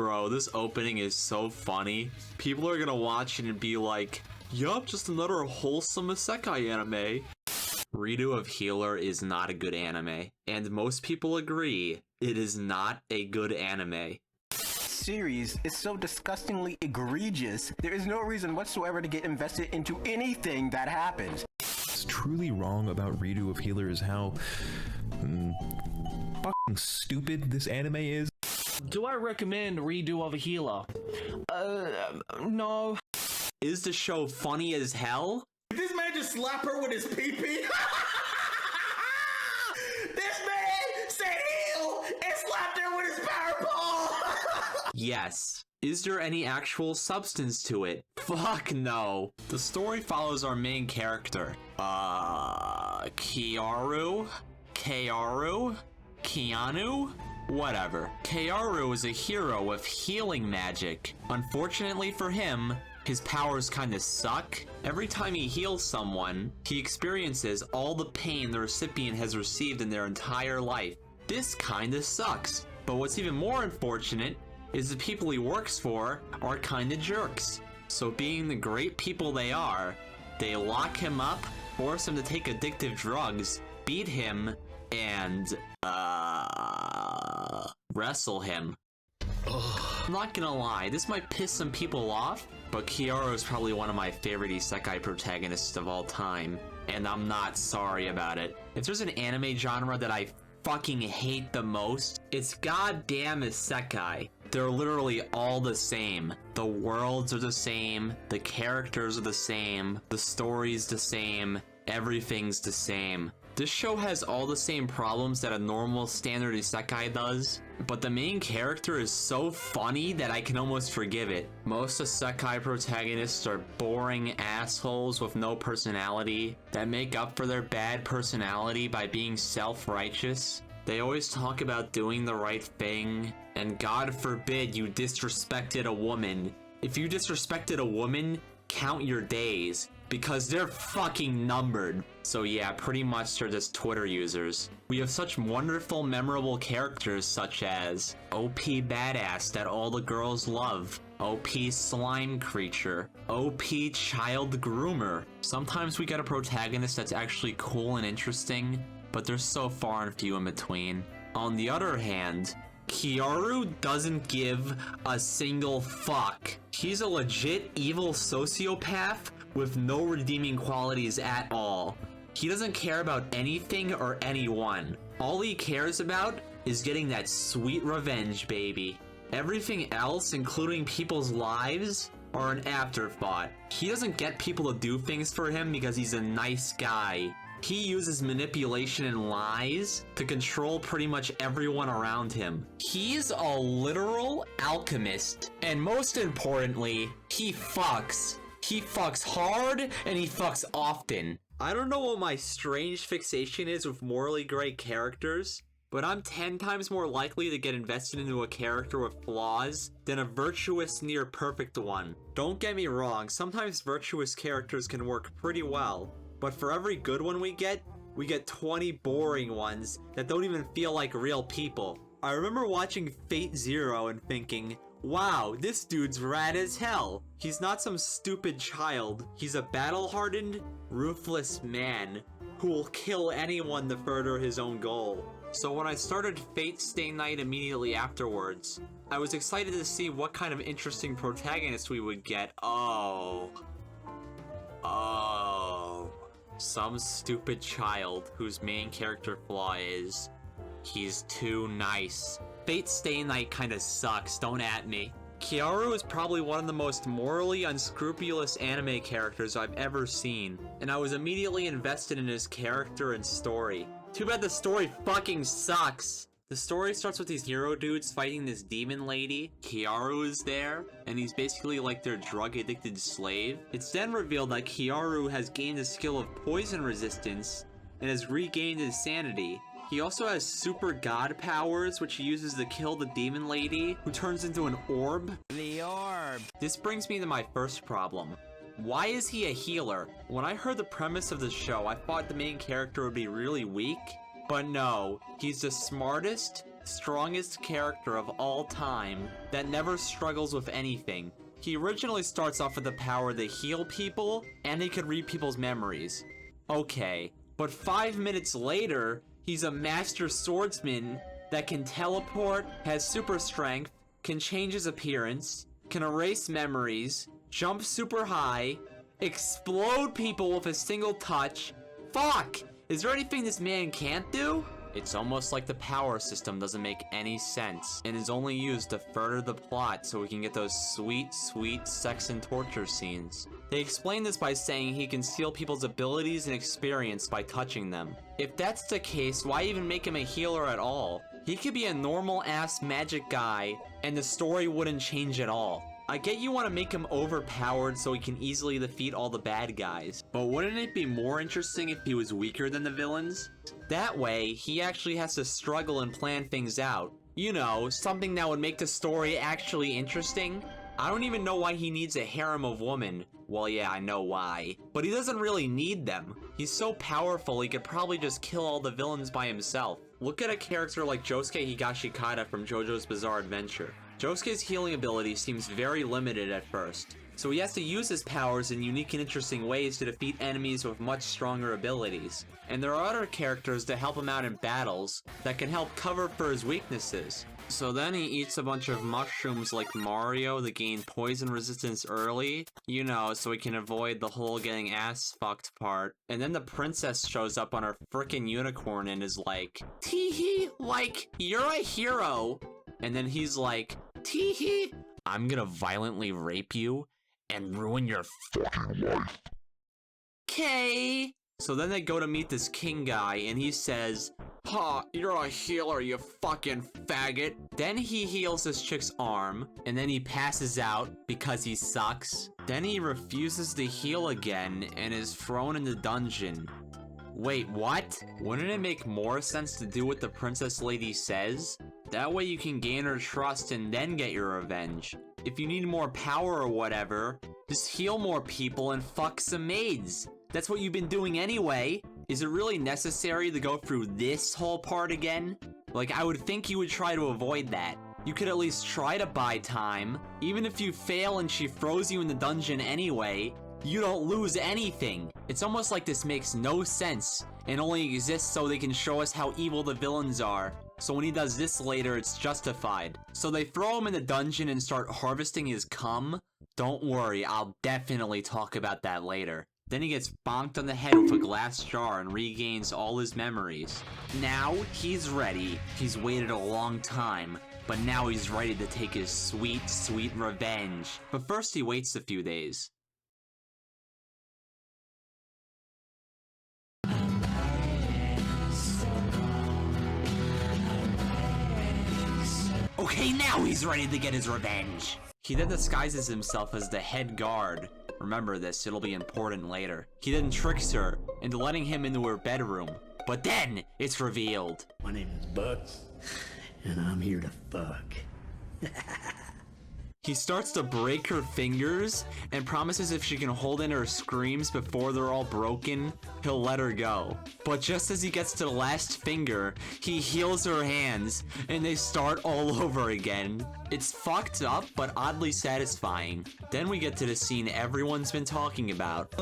Bro, this opening is so funny. People are gonna watch it and be like, yup, just another wholesome isekai anime. Redo of Healer is not a good anime, and most people agree it is not a good anime. Series is so disgustingly egregious, there is no reason whatsoever to get invested into anything that happens. What's truly wrong about Redo of Healer is how fucking stupid this anime is. Do I recommend Redo of a Healer? No. Is the show funny as hell? Did this man just slap her with his pee-pee? This man said heal and slapped her with his power pole! Yes. Is there any actual substance to it? Fuck no. The story follows our main character. Keanu? Whatever. Keanu is a hero with healing magic. Unfortunately for him, his powers kinda suck. Every time he heals someone, he experiences all the pain the recipient has received in their entire life. This kinda sucks. But what's even more unfortunate is the people he works for are kinda jerks. So being the great people they are, they lock him up, force him to take addictive drugs, beat him, and wrestle him. I'm not gonna lie, this might piss some people off, but Kiara is probably one of my favorite isekai protagonists of all time, and I'm not sorry about it. If there's an anime genre that I fucking hate the most, it's goddamn isekai. They're literally all the same. The worlds are the same, the characters are the same, the story's the same, everything's the same. This show has all the same problems that a normal standard isekai does, but the main character is so funny that I can almost forgive it. Most isekai protagonists are boring assholes with no personality that make up for their bad personality by being self-righteous. They always talk about doing the right thing, and God forbid you disrespected a woman. If you disrespected a woman, count your days, because they're fucking numbered. So yeah, pretty much they're just Twitter users. We have such wonderful, memorable characters such as OP Badass that all the girls love, OP Slime Creature, OP Child Groomer. Sometimes we get a protagonist that's actually cool and interesting, but they're so far and few in between. On the other hand, Kiaru doesn't give a single fuck. He's a legit evil sociopath with no redeeming qualities at all. He doesn't care about anything or anyone. All he cares about is getting that sweet revenge, baby. Everything else, including people's lives, are an afterthought. He doesn't get people to do things for him because he's a nice guy. He uses manipulation and lies to control pretty much everyone around him. He's a literal alchemist. And most importantly, he fucks. He fucks hard and he fucks often. I don't know what my strange fixation is with morally great characters, but I'm 10 times more likely to get invested into a character with flaws than a virtuous near perfect one. Don't get me wrong, sometimes virtuous characters can work pretty well, but for every good one we get 20 boring ones that don't even feel like real people. I remember watching Fate Zero and thinking, wow, this dude's rad as hell. He's not some stupid child. He's a battle-hardened, ruthless man who will kill anyone to further his own goal. So when I started Fate Stay Night immediately afterwards, I was excited to see what kind of interesting protagonist we would get. Oh. Some stupid child whose main character flaw is he's too nice. Fate Stay Night kinda sucks, don't at me. Kiaru is probably one of the most morally unscrupulous anime characters I've ever seen, and I was immediately invested in his character and story. Too bad the story fucking sucks. The story starts with these hero dudes fighting this demon lady. Kiaru is there, and he's basically like their drug-addicted slave. It's then revealed that Kiaru has gained the skill of poison resistance and has regained his sanity. He also has super god powers, which he uses to kill the demon lady, who turns into an orb. The orb. This brings me to my first problem. Why is he a healer? When I heard the premise of the show, I thought the main character would be really weak. But no, he's the smartest, strongest character of all time that never struggles with anything. He originally starts off with the power to heal people, and he could read people's memories. Okay, but 5 minutes later, he's a master swordsman that can teleport, has super strength, can change his appearance, can erase memories, jump super high, explode people with a single touch. Fuck! Is there anything this man can't do? It's almost like the power system doesn't make any sense and is only used to further the plot so we can get those sweet, sweet sex and torture scenes. They explain this by saying he can steal people's abilities and experience by touching them. If that's the case, why even make him a healer at all? He could be a normal-ass magic guy and the story wouldn't change at all. I get you want to make him overpowered so he can easily defeat all the bad guys, but wouldn't it be more interesting if he was weaker than the villains? That way, he actually has to struggle and plan things out. You know, something that would make the story actually interesting. I don't even know why he needs a harem of women. Well, yeah, I know why. But he doesn't really need them. He's so powerful, he could probably just kill all the villains by himself. Look at a character like Josuke Higashikata from JoJo's Bizarre Adventure. Josuke's healing ability seems very limited at first, so he has to use his powers in unique and interesting ways to defeat enemies with much stronger abilities. And there are other characters that help him out in battles that can help cover for his weaknesses. So then he eats a bunch of mushrooms like Mario to gain poison resistance early, you know, so he can avoid the whole getting ass fucked part. And then the princess shows up on her frickin' unicorn and is like, "Tee-hee, like, you're a hero." And then he's like, "Tee-hee, I'm gonna violently rape you and ruin your fucking life." Okay. So then they go to meet this king guy and he says, "Ha, you're a healer, you fucking faggot." Then he heals this chick's arm and then he passes out because he sucks. Then he refuses to heal again and is thrown in the dungeon. Wait, what? Wouldn't it make more sense to do what the princess lady says? That way you can gain her trust and then get your revenge. If you need more power or whatever, just heal more people and fuck some maids. That's what you've been doing anyway. Is it really necessary to go through this whole part again? Like, I would think you would try to avoid that. You could at least try to buy time. Even if you fail and she throws you in the dungeon anyway, you don't lose anything. It's almost like this makes no sense and only exists so they can show us how evil the villains are. So when he does this later, it's justified. So they throw him in the dungeon and start harvesting his cum. Don't worry, I'll definitely talk about that later. Then he gets bonked on the head with a glass jar and regains all his memories. Now he's ready. He's waited a long time, but now he's ready to take his sweet, sweet revenge. But first he waits a few days. Okay, now he's ready to get his revenge. He then disguises himself as the head guard. Remember this, it'll be important later. He then tricks her into letting him into her bedroom. But then, it's revealed. My name is Buck, and I'm here to fuck. He starts to break her fingers and promises if she can hold in her screams before they're all broken, he'll let her go. But just as he gets to the last finger, he heals her hands and they start all over again. It's fucked up, but oddly satisfying. Then we get to the scene everyone's been talking about.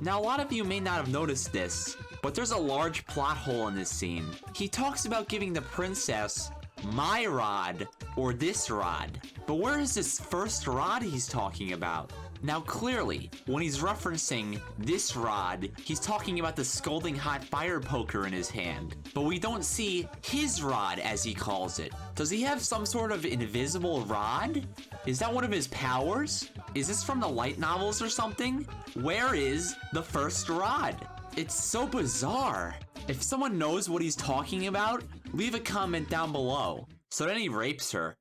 Now a lot of you may not have noticed this, but there's a large plot hole in this scene. He talks about giving the princess my rod or this rod. But where is this first rod he's talking about? Now clearly, when he's referencing this rod, he's talking about the scalding hot fire poker in his hand. But we don't see his rod as he calls it. Does he have some sort of invisible rod? Is that one of his powers? Is this from the light novels or something? Where is the first rod? It's so bizarre. If someone knows what he's talking about, leave a comment down below. So then he rapes her.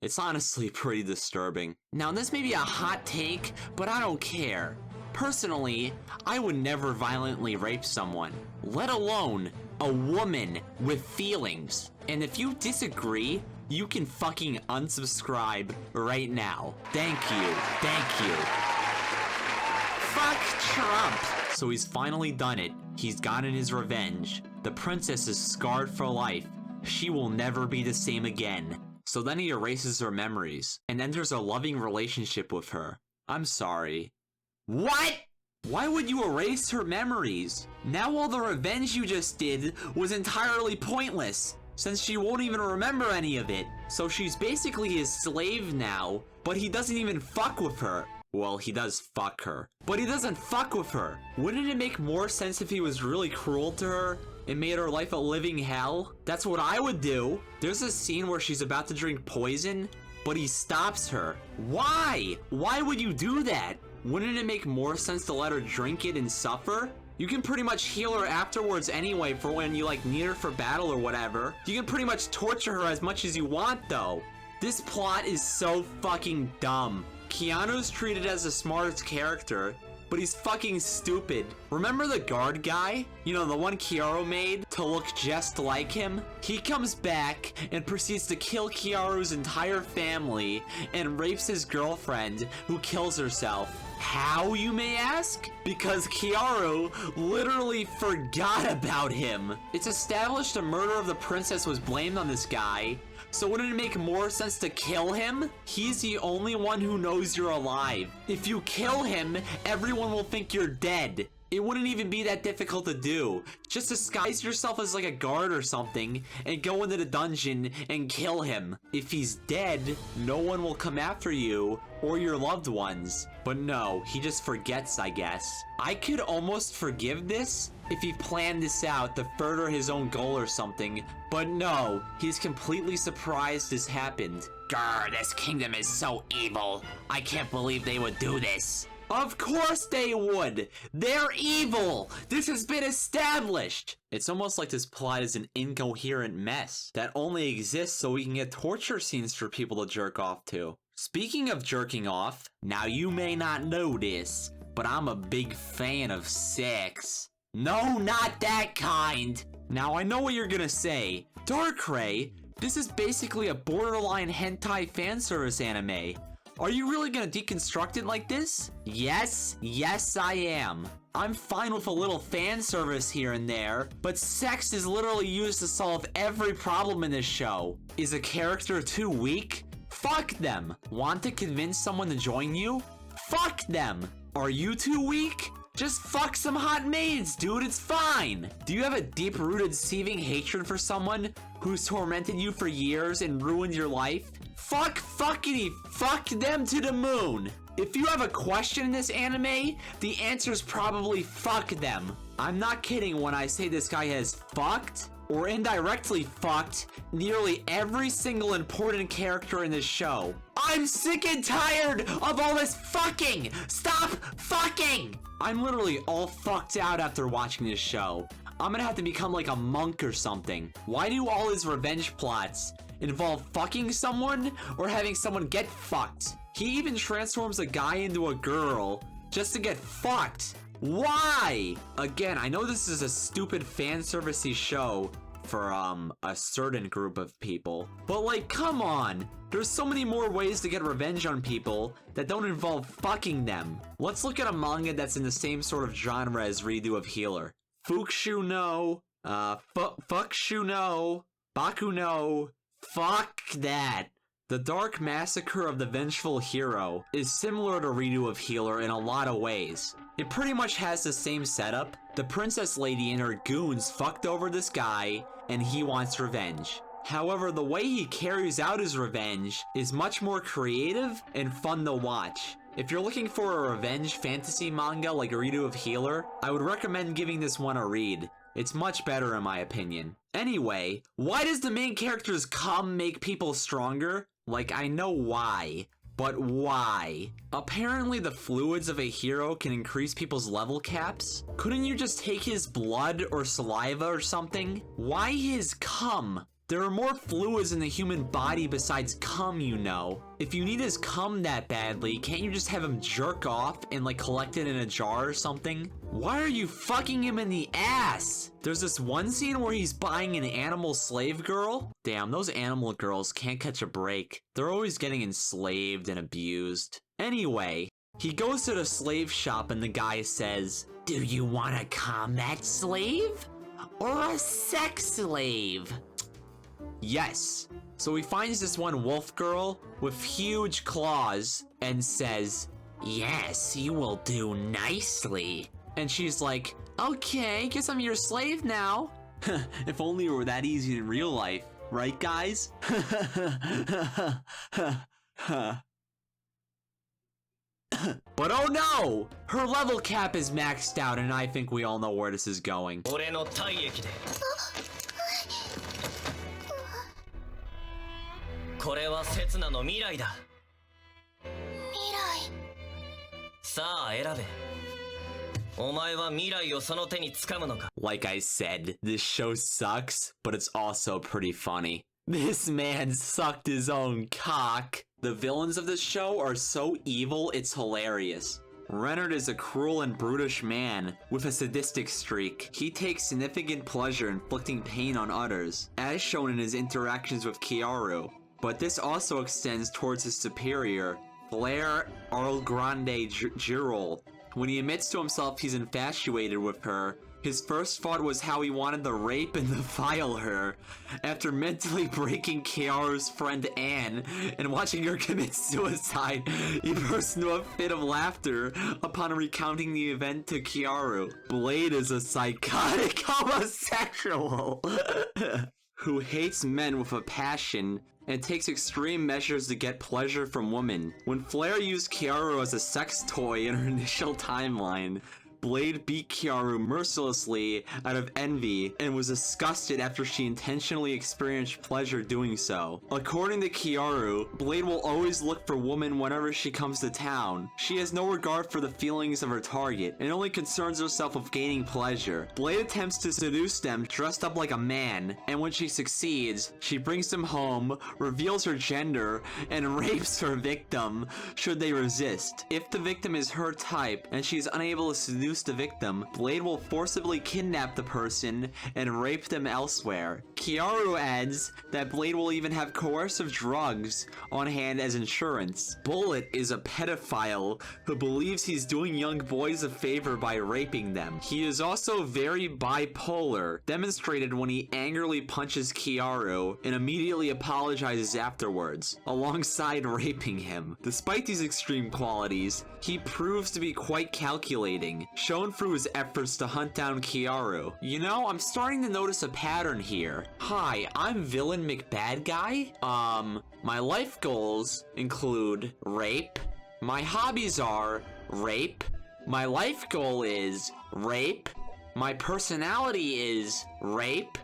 It's honestly pretty disturbing. Now this may be a hot take, but I don't care. Personally, I would never violently rape someone, let alone a woman with feelings. And if you disagree, you can fucking unsubscribe right now. Thank you. Thank you. Fuck Trump. So he's finally done it. He's gotten his revenge. The princess is scarred for life. She will never be the same again. So then he erases her memories and enters a loving relationship with her. I'm sorry. What? Why would you erase her memories? Now all the revenge you just did was entirely pointless, since she won't even remember any of it. So she's basically his slave now, but he doesn't even fuck with her. Well, he does fuck her, but he doesn't fuck with her. Wouldn't it make more sense if he was really cruel to her and made her life a living hell? That's what I would do. There's a scene where she's about to drink poison, but he stops her. Why? Why would you do that? Wouldn't it make more sense to let her drink it and suffer? You can pretty much heal her afterwards anyway for when you like need her for battle or whatever. You can pretty much torture her as much as you want though. This plot is so fucking dumb. Keanu's treated as the smartest character, but he's fucking stupid. Remember the guard guy? You know, the one Kiaru made to look just like him? He comes back and proceeds to kill Kiaru's entire family and rapes his girlfriend, who kills herself. How, you may ask? Because Kiaru literally forgot about him. It's established the murder of the princess was blamed on this guy, so wouldn't it make more sense to kill him? He's the only one who knows you're alive. If you kill him, everyone will think you're dead. It wouldn't even be that difficult to do. Just disguise yourself as like a guard or something and go into the dungeon and kill him. If he's dead, no one will come after you or your loved ones. But no, he just forgets, I guess. I could almost forgive this if he planned this out to further his own goal or something, but no, he's completely surprised this happened. Grr, this kingdom is so evil. I can't believe they would do this. Of course they would! They're evil! This has been established! It's almost like this plot is an incoherent mess that only exists so we can get torture scenes for people to jerk off to. Speaking of jerking off, now you may not know this, but I'm a big fan of sex. No, not that kind! Now I know what you're gonna say. Darkrai, this is basically a borderline hentai fanservice anime. Are you really gonna deconstruct it like this? Yes, I am. I'm fine with a little fan service here and there, but sex is literally used to solve every problem in this show. Is a character too weak? Fuck them. Want to convince someone to join you? Fuck them. Are you too weak? Just fuck some hot maids, dude, it's fine. Do you have a deep-rooted seething hatred for someone who's tormented you for years and ruined your life? Fuck them to the moon. If you have a question in this anime, the answer's probably fuck them. I'm not kidding when I say this guy has fucked or indirectly fucked nearly every single important character in this show. I'm sick and tired of all this fucking! Stop fucking! I'm literally all fucked out after watching this show. I'm gonna have to become like a monk or something. Why do all his revenge plots involve fucking someone or having someone get fucked? He even transforms a guy into a girl just to get fucked. Why? Again, I know this is a stupid fan servicey show for a certain group of people, but like, come on. There's so many more ways to get revenge on people that don't involve fucking them. Let's look at a manga that's in the same sort of genre as Redo of Healer. Fukushu no, Fuckshu no, Baku no, fuck that. The Dark Massacre of the Vengeful Hero is similar to Redo of Healer in a lot of ways. It pretty much has the same setup. The princess lady and her goons fucked over this guy, and he wants revenge. However, the way he carries out his revenge is much more creative and fun to watch. If you're looking for a revenge fantasy manga like Redo of Healer, I would recommend giving this one a read. It's much better in my opinion. Anyway, why does the main character's cum make people stronger? Like, I know why, but why? Apparently the fluids of a hero can increase people's level caps. Couldn't you just take his blood or saliva or something? Why his cum? There are more fluids in the human body besides cum, you know. If you need his cum that badly, can't you just have him jerk off and like collect it in a jar or something? Why are you fucking him in the ass? There's this one scene where he's buying an animal slave girl. Damn, those animal girls can't catch a break. They're always getting enslaved and abused. Anyway, He goes to the slave shop and the guy says, "Do you want a combat slave or a sex slave?" Yes. So he finds this one wolf girl with huge claws and says, "Yes, you will do nicely." And she's like, "Okay, guess I'm your slave now." If only it were that easy in real life, right guys? But oh no! Her level cap is maxed out and I think we all know where this is going. 俺の体液でこれは刹那の未来ださあ選べお前は未来をその手に掴むのか Like I said, this show sucks, but it's also pretty funny. This man sucked his own cock. The villains of this show are so evil, it's hilarious. Renard is a cruel and brutish man with a sadistic streak. He takes significant pleasure inflicting pain on others, as shown in his interactions with Kiaru. But this also extends towards his superior, Blair Arlgrande Girol. When he admits to himself he's infatuated with her, his first thought was how he wanted to rape and defile her. After mentally breaking Kiaru's friend Anne and watching her commit suicide, he burst into a fit of laughter upon recounting the event to Kiaru. Blade is a psychotic homosexual who hates men with a passion and takes extreme measures to get pleasure from women. When Flair used Kiaru as a sex toy in her initial timeline, Blade beat Kiaru mercilessly out of envy and was disgusted after she intentionally experienced pleasure doing so. According to Kiaru, Blade will always look for women whenever she comes to town. She has no regard for the feelings of her target and only concerns herself with gaining pleasure. Blade attempts to seduce them dressed up like a man, and when she succeeds, she brings them home, reveals her gender, and rapes her victim should they resist. If the victim is her type and she is unable to seduce the victim, Blade will forcibly kidnap the person and rape them elsewhere. Kiaru adds that Blade will even have coercive drugs on hand as insurance. Bullet is a pedophile who believes he's doing young boys a favor by raping them. He is also very bipolar, demonstrated when he angrily punches Kiaru and immediately apologizes afterwards, alongside raping him. Despite these extreme qualities, he proves to be quite calculating, shown through his efforts to hunt down Kiaru. You know, I'm starting to notice a pattern here. Hi, I'm Villain McBadGuy. My life goals include rape. My hobbies are rape. My life goal is rape. My personality is rape.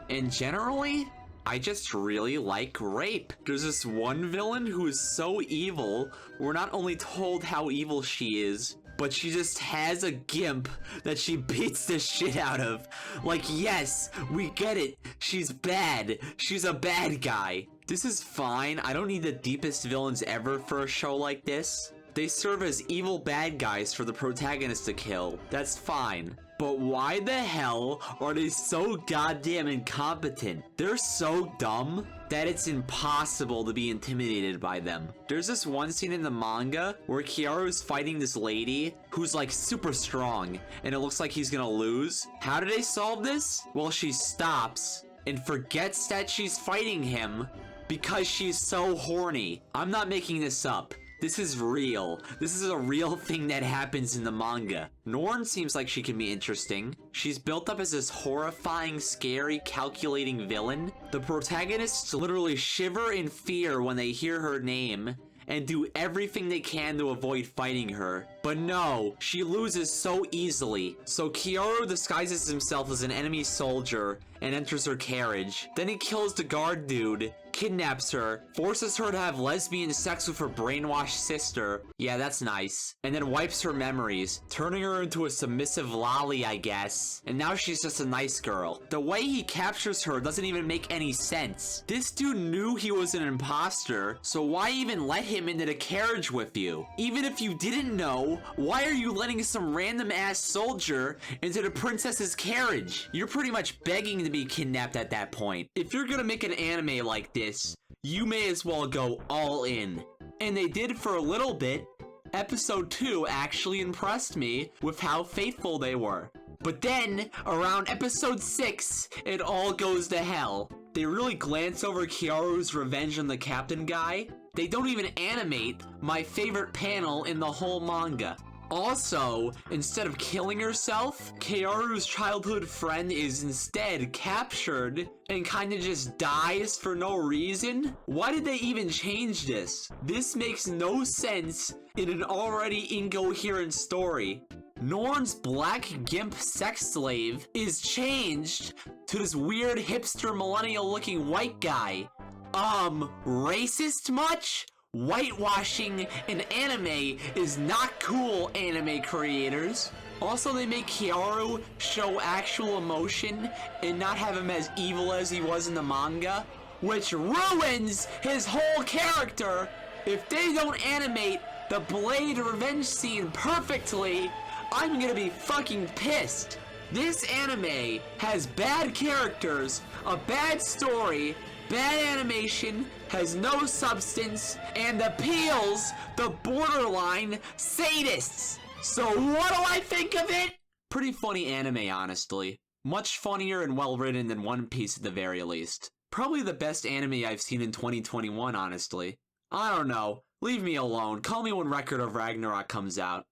And generally, I just really like rape. There's this one villain who is so evil, we're not only told how evil she is, but she just has a gimp that she beats the shit out of. Like, yes, we get it. She's bad. She's a bad guy. This is fine. I don't need the deepest villains ever for a show like this. They serve as evil bad guys for the protagonist to kill. That's fine. But why the hell are they so goddamn incompetent? They're so dumb that it's impossible to be intimidated by them. There's this one scene in the manga where Kiaru's fighting this lady who's like super strong and it looks like he's gonna lose. How do they solve this? Well, she stops and forgets that she's fighting him because she's so horny. I'm not making this up. This is real. This is a real thing that happens in the manga. Norn seems like she can be interesting. She's built up as this horrifying, scary, calculating villain. The protagonists literally shiver in fear when they hear her name and do everything they can to avoid fighting her. But no, she loses so easily. So Kiaru disguises himself as an enemy soldier and enters her carriage. Then he kills the guard dude, kidnaps her, forces her to have lesbian sex with her brainwashed sister. Yeah, that's nice. And then wipes her memories, turning her into a submissive lolly, I guess. And now she's just a nice girl. The way he captures her doesn't even make any sense. This dude knew he was an imposter, so why even let him into the carriage with you? Even if you didn't know, why are you letting some random ass soldier into the princess's carriage? You're pretty much begging to be kidnapped at that point. If you're gonna make an anime like this, you may as well go all in. And they did for a little bit, Episode 2 actually impressed me with how faithful they were. But then, around episode 6, it all goes to hell. They really glance over Kiaru's revenge on the captain guy. They don't even animate my favorite panel in the whole manga. Also, instead of killing herself, Kiaru's childhood friend is instead captured and kinda just dies for no reason? Why did they even change this? This makes no sense in an already incoherent story. Norn's black gimp sex slave is changed to this weird hipster millennial looking white guy. Racist much? Whitewashing an anime is not cool, anime creators. Also, they make Kiaru show actual emotion and not have him as evil as he was in the manga, which ruins his whole character. If they don't animate the Blade revenge scene perfectly, I'm gonna be fucking pissed. This anime has bad characters, a bad story, bad animation, has no substance, and appeals the borderline sadists. So what do I think of it? Pretty funny anime, honestly. Much funnier and well written than One Piece at the very least. Probably the best anime I've seen in 2021, honestly. I don't know. Leave me alone. Call me when Record of Ragnarok comes out.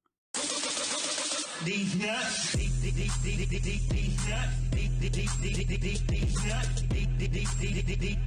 These nuts.